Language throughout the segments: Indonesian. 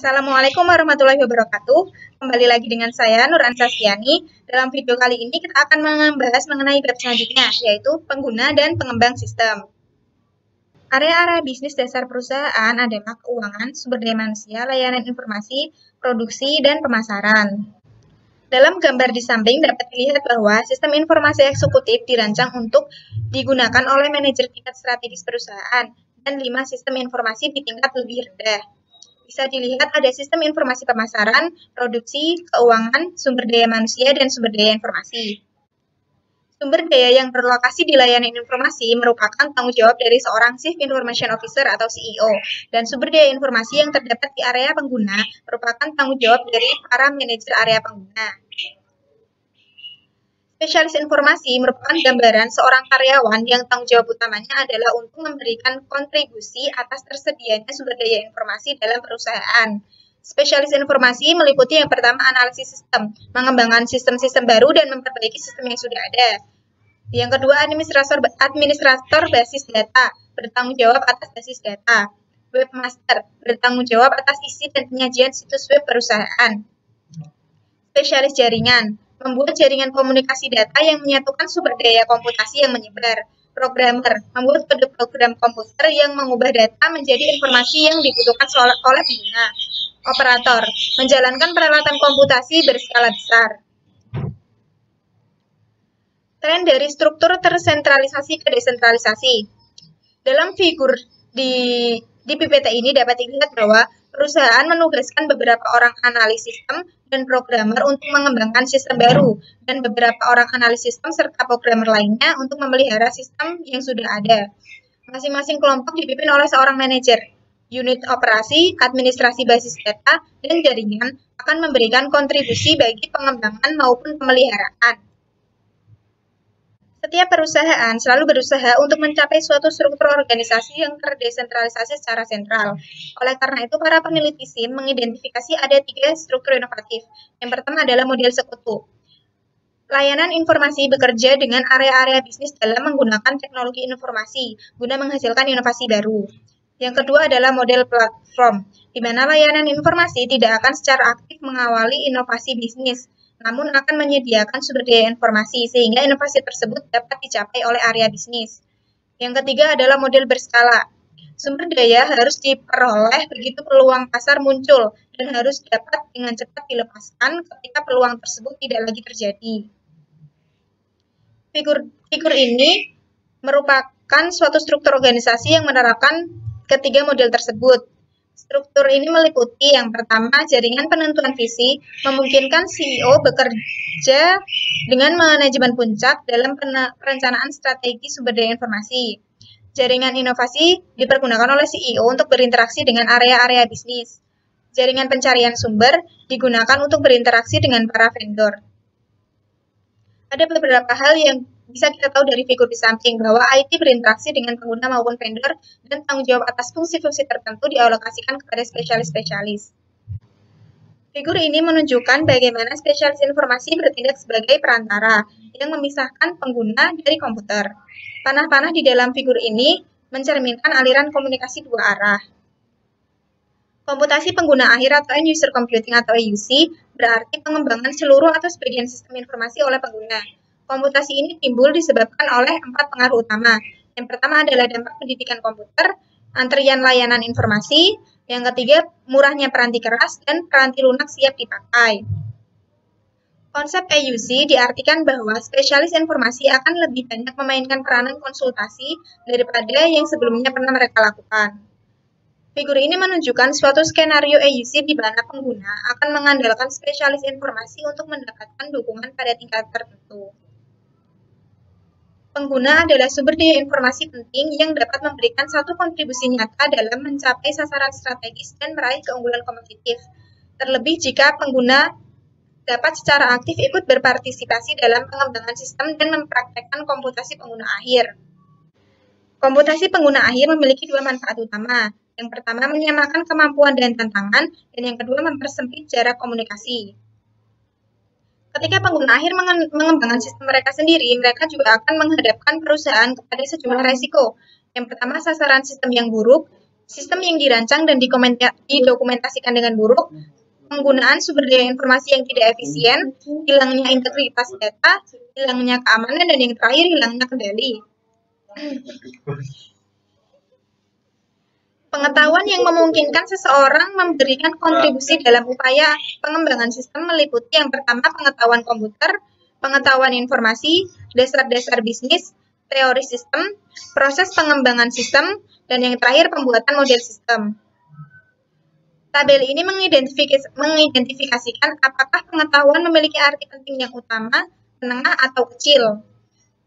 Assalamualaikum warahmatullahi wabarakatuh. Kembali lagi dengan saya, Nur Ansastiani. Dalam video kali ini kita akan membahas mengenai bab selanjutnya, yaitu pengguna dan pengembang sistem. Area-area bisnis dasar perusahaan adalah keuangan, sumber daya manusia, layanan informasi, produksi, dan pemasaran. Dalam gambar di samping dapat dilihat bahwa sistem informasi eksekutif dirancang untuk digunakan oleh manajer tingkat strategis perusahaan dan 5 sistem informasi di tingkat lebih rendah. Bisa dilihat ada sistem informasi pemasaran, produksi, keuangan, sumber daya manusia, dan sumber daya informasi. Sumber daya yang berlokasi di layanan informasi merupakan tanggung jawab dari seorang Chief Information Officer atau CEO, dan sumber daya informasi yang terdapat di area pengguna merupakan tanggung jawab dari para manajer area pengguna. Spesialis informasi merupakan gambaran seorang karyawan yang tanggung jawab utamanya adalah untuk memberikan kontribusi atas tersedianya sumber daya informasi dalam perusahaan. Spesialis informasi meliputi yang pertama analisis sistem, mengembangkan sistem-sistem baru dan memperbaiki sistem yang sudah ada. Yang kedua administrator basis data, bertanggung jawab atas basis data. Webmaster, bertanggung jawab atas isi dan penyajian situs web perusahaan. Spesialis jaringan, membuat jaringan komunikasi data yang menyatukan sumber daya komputasi yang menyebar. Programmer, membuat kode program komputer yang mengubah data menjadi informasi yang dibutuhkan oleh pengguna. Operator, menjalankan peralatan komputasi berskala besar. Tren dari struktur tersentralisasi ke desentralisasi. Dalam figur di PPT ini dapat dilihat bahwa perusahaan menugaskan beberapa orang analis sistem dan programmer untuk mengembangkan sistem baru, dan beberapa orang analis sistem serta programmer lainnya untuk memelihara sistem yang sudah ada. Masing-masing kelompok dipimpin oleh seorang manajer. Unit operasi, administrasi basis data, dan jaringan akan memberikan kontribusi bagi pengembangan maupun pemeliharaan. Setiap perusahaan selalu berusaha untuk mencapai suatu struktur organisasi yang terdesentralisasi secara sentral. Oleh karena itu, para peneliti SIM mengidentifikasi ada 3 struktur inovatif. Yang pertama adalah model sekutu. Layanan informasi bekerja dengan area-area bisnis dalam menggunakan teknologi informasi guna menghasilkan inovasi baru. Yang kedua adalah model platform, di mana layanan informasi tidak akan secara aktif mengawali inovasi bisnis, namun akan menyediakan sumber daya informasi sehingga inovasi tersebut dapat dicapai oleh area bisnis. Yang ketiga adalah model berskala. Sumber daya harus diperoleh begitu peluang pasar muncul dan harus dapat dengan cepat dilepaskan ketika peluang tersebut tidak lagi terjadi. Figur ini merupakan suatu struktur organisasi yang menerapkan ketiga model tersebut. Struktur ini meliputi yang pertama, jaringan penentuan visi, memungkinkan CEO bekerja dengan manajemen puncak dalam perencanaan strategi sumber daya informasi. Jaringan inovasi dipergunakan oleh CEO untuk berinteraksi dengan area-area bisnis. Jaringan pencarian sumber digunakan untuk berinteraksi dengan para vendor. Ada beberapa hal yang bisa kita tahu dari figur di samping bahwa IT berinteraksi dengan pengguna maupun vendor dan tanggung jawab atas fungsi-fungsi tertentu dialokasikan kepada spesialis-spesialis. Figur ini menunjukkan bagaimana spesialis informasi bertindak sebagai perantara yang memisahkan pengguna dari komputer. Panah-panah di dalam figur ini mencerminkan aliran komunikasi dua arah. Komputasi pengguna akhir atau end user computing atau EUC berarti pengembangan seluruh atau sebagian sistem informasi oleh pengguna. Komputasi ini timbul disebabkan oleh 4 pengaruh utama. Yang pertama adalah dampak pendidikan komputer, antrian layanan informasi, yang ketiga murahnya peranti keras, dan peranti lunak siap dipakai. Konsep EUC diartikan bahwa spesialis informasi akan lebih banyak memainkan peranan konsultasi daripada yang sebelumnya pernah mereka lakukan. Figur ini menunjukkan suatu skenario EUC di mana pengguna akan mengandalkan spesialis informasi untuk mendapatkan dukungan pada tingkat tertentu. Pengguna adalah sumber daya informasi penting yang dapat memberikan satu kontribusi nyata dalam mencapai sasaran strategis dan meraih keunggulan kompetitif. Terlebih jika pengguna dapat secara aktif ikut berpartisipasi dalam pengembangan sistem dan mempraktekkan komputasi pengguna akhir. Komputasi pengguna akhir memiliki 2 manfaat utama. Yang pertama, menyamakan kemampuan dan tantangan, dan yang kedua, mempersempit jarak komunikasi. Ketika pengguna akhir mengembangkan sistem mereka sendiri, mereka juga akan menghadapkan perusahaan kepada sejumlah resiko. Yang pertama, sasaran sistem yang buruk. sistem yang dirancang dan didokumentasikan dengan buruk, penggunaan sumber daya informasi yang tidak efisien, hilangnya integritas data, hilangnya keamanan, dan yang terakhir hilangnya kendali. Pengetahuan yang memungkinkan seseorang memberikan kontribusi dalam upaya pengembangan sistem meliputi yang pertama pengetahuan komputer, pengetahuan informasi, dasar-dasar bisnis, teori sistem, proses pengembangan sistem, dan yang terakhir pembuatan model sistem. Tabel ini mengidentifikasikan apakah pengetahuan memiliki arti penting yang utama, menengah, atau kecil.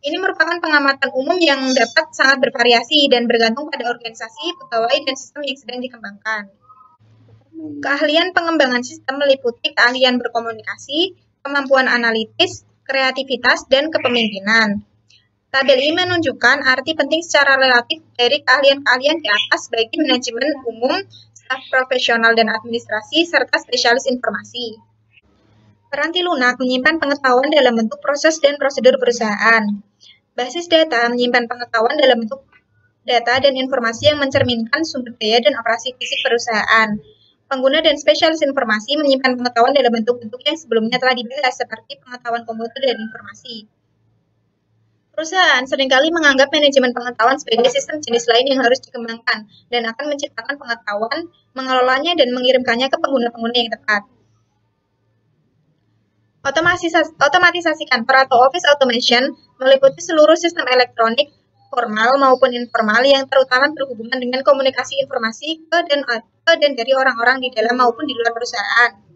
Ini merupakan pengamatan umum yang dapat sangat bervariasi dan bergantung pada organisasi, pegawai, dan sistem yang sedang dikembangkan. Keahlian pengembangan sistem meliputi keahlian berkomunikasi, kemampuan analitis, kreativitas, dan kepemimpinan. Tabel ini menunjukkan arti penting secara relatif dari keahlian-keahlian di atas bagi manajemen umum, staf profesional dan administrasi, serta spesialis informasi. Peranti lunak menyimpan pengetahuan dalam bentuk proses dan prosedur perusahaan. Basis data menyimpan pengetahuan dalam bentuk data dan informasi yang mencerminkan sumber daya dan operasi fisik perusahaan. Pengguna dan spesialis informasi menyimpan pengetahuan dalam bentuk-bentuk yang sebelumnya telah dibahas, seperti pengetahuan komputer dan informasi. Perusahaan seringkali menganggap manajemen pengetahuan sebagai sistem jenis lain yang harus dikembangkan dan akan menciptakan pengetahuan, mengelolanya, dan mengirimkannya ke pengguna-pengguna yang tepat. Otomatisasi kantor atau office automation meliputi seluruh sistem elektronik, formal maupun informal, yang terutama berhubungan dengan komunikasi informasi ke dan dari orang-orang di dalam maupun di luar perusahaan.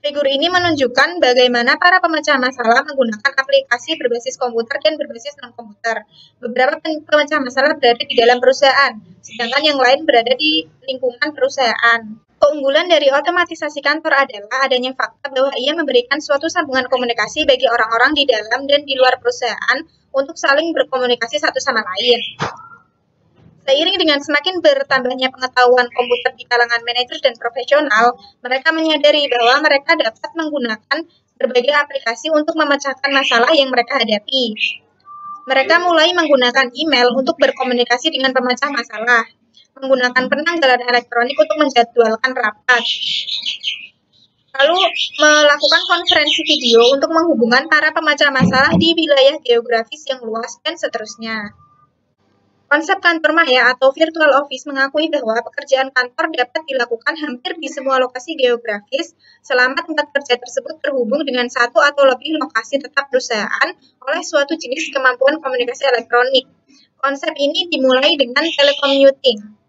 Figur ini menunjukkan bagaimana para pemecah masalah menggunakan aplikasi berbasis komputer dan berbasis non-komputer. Beberapa pemecah masalah berada di dalam perusahaan, sedangkan yang lain berada di lingkungan perusahaan. Keunggulan dari otomatisasi kantor adalah adanya fakta bahwa ia memberikan suatu sambungan komunikasi bagi orang-orang di dalam dan di luar perusahaan untuk saling berkomunikasi satu sama lain. Seiring dengan semakin bertambahnya pengetahuan komputer di kalangan manajer dan profesional, mereka menyadari bahwa mereka dapat menggunakan berbagai aplikasi untuk memecahkan masalah yang mereka hadapi. Mereka mulai menggunakan email untuk berkomunikasi dengan pemecah masalah, menggunakan penanggalan elektronik untuk menjadwalkan rapat, lalu melakukan konferensi video untuk menghubungkan para pemecah masalah di wilayah geografis yang luas, dan seterusnya. Konsep kantor maya atau virtual office mengakui bahwa pekerjaan kantor dapat dilakukan hampir di semua lokasi geografis selama tempat kerja tersebut terhubung dengan satu atau lebih lokasi tetap perusahaan oleh suatu jenis kemampuan komunikasi elektronik. Konsep ini dimulai dengan telecommuting.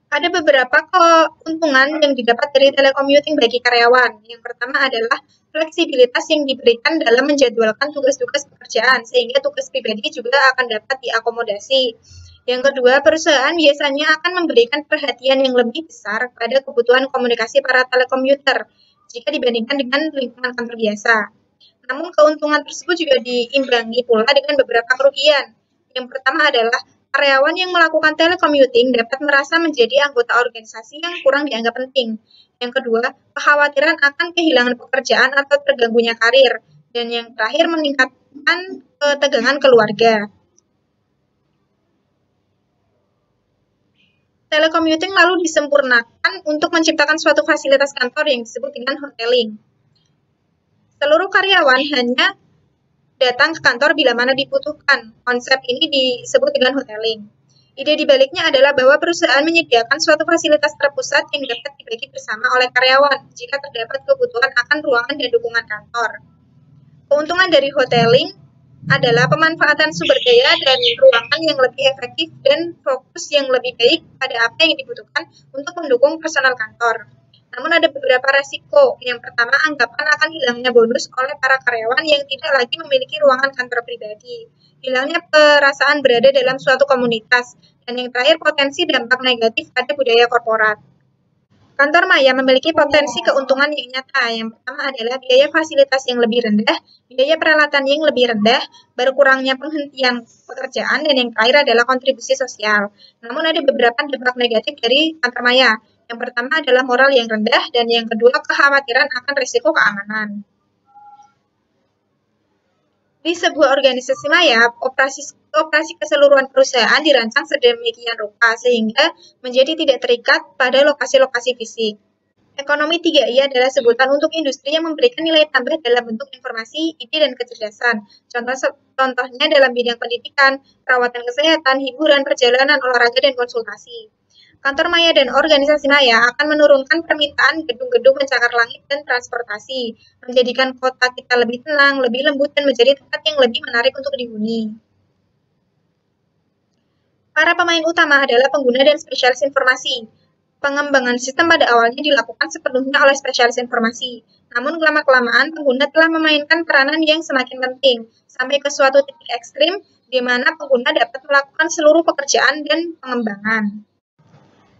Ada beberapa keuntungan yang didapat dari telecommuting bagi karyawan. Yang pertama adalah fleksibilitas yang diberikan dalam menjadwalkan tugas-tugas pekerjaan, sehingga tugas pribadi juga akan dapat diakomodasi. Yang kedua, perusahaan biasanya akan memberikan perhatian yang lebih besar pada kebutuhan komunikasi para telekomuter jika dibandingkan dengan lingkungan kantor biasa. Namun, keuntungan tersebut juga diimbangi pula dengan beberapa kerugian. Yang pertama adalah karyawan yang melakukan telecommuting dapat merasa menjadi anggota organisasi yang kurang dianggap penting. Yang kedua, kekhawatiran akan kehilangan pekerjaan atau terganggunya karir. Dan yang terakhir, meningkatkan ketegangan keluarga. Telecommuting lalu disempurnakan untuk menciptakan suatu fasilitas kantor yang disebut dengan hoteling. Seluruh karyawan hanya datang ke kantor bila mana dibutuhkan. Konsep ini disebut dengan hoteling. Ide dibaliknya adalah bahwa perusahaan menyediakan suatu fasilitas terpusat yang dapat dibagi bersama oleh karyawan jika terdapat kebutuhan akan ruangan dan dukungan kantor. Keuntungan dari hoteling adalah pemanfaatan sumber daya dan ruangan yang lebih efektif dan fokus yang lebih baik pada apa yang dibutuhkan untuk mendukung personal kantor. Namun ada beberapa resiko. Yang pertama, anggapan akan hilangnya bonus oleh para karyawan yang tidak lagi memiliki ruangan kantor pribadi. Hilangnya perasaan berada dalam suatu komunitas. Dan yang terakhir, potensi dampak negatif pada budaya korporat. Kantor maya memiliki potensi keuntungan yang nyata. Yang pertama adalah biaya fasilitas yang lebih rendah, biaya peralatan yang lebih rendah, berkurangnya penghentian pekerjaan, dan yang terakhir adalah kontribusi sosial. Namun ada beberapa dampak negatif dari kantor maya. Yang pertama adalah moral yang rendah, dan yang kedua kekhawatiran akan risiko keamanan. Di sebuah organisasi maya, operasi keseluruhan perusahaan dirancang sedemikian rupa sehingga menjadi tidak terikat pada lokasi-lokasi fisik. Ekonomi 3I adalah sebutan untuk industri yang memberikan nilai tambah dalam bentuk informasi, ide, dan kecerdasan. Contohnya dalam bidang pendidikan, perawatan kesehatan, hiburan, perjalanan, olahraga, dan konsultasi. Kantor maya dan organisasi maya akan menurunkan permintaan gedung-gedung pencakar langit dan transportasi, menjadikan kota kita lebih tenang, lebih lembut, dan menjadi tempat yang lebih menarik untuk dihuni. Para pemain utama adalah pengguna dan spesialis informasi. Pengembangan sistem pada awalnya dilakukan sepenuhnya oleh spesialis informasi. Namun lama-kelamaan pengguna telah memainkan peranan yang semakin penting, sampai ke suatu titik ekstrim di mana pengguna dapat melakukan seluruh pekerjaan dan pengembangan.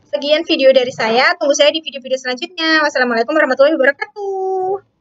Sekian video dari saya, tunggu saya di video-video selanjutnya. Wassalamualaikum warahmatullahi wabarakatuh.